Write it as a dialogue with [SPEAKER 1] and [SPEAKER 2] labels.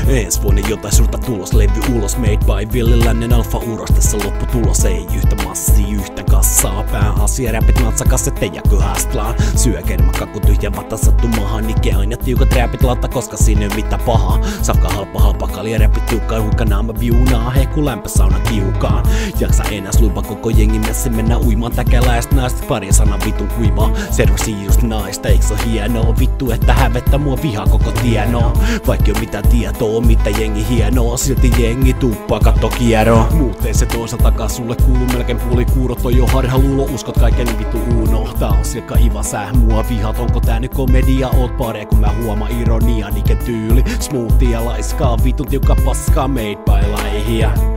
[SPEAKER 1] Ensi vuonna jotain suurta tulos, levy ulos, made by Villi Lännen alfa uros. Tässä lopputulos ei yhtä massia, yhtä kassaa. Pääasia, räpit, natsakassetteja kyhästlaan. Syö kermakakku tyhjä vata sattu maahan. Nike aina tiukat räpit latta, koska siinä ei mitään pahaa. Safka halpa kalja, räpit tiukkaan hukkanaan. Mä viunaa, hehku lämpösauna kiukaan. Jaksa enää sluipa koko jengi messi, mennä uimaan täkäläistä naista. Pari sana vitun kuivaa, servasi just naista. Eiks oo hienoa, vittu että hävettä mua vihaa koko tienoa. Vaikka oo mitä tietoa, mitä jengi hienoa. Silti jengi tuppaa katto kierroa. Muut ei se toisa takaa, sulle kuuluu melkein puoli kuuro. Toi jo harha luulo, uskot kaiken vittu uno. Tää on silkka iva, sä mua vihat. Onko tää nyt komedia, oot pare kun mä huomaan ironia. Niken tyyli, smoothia laiskaa, vitun tiukka paskaa, made by laihia.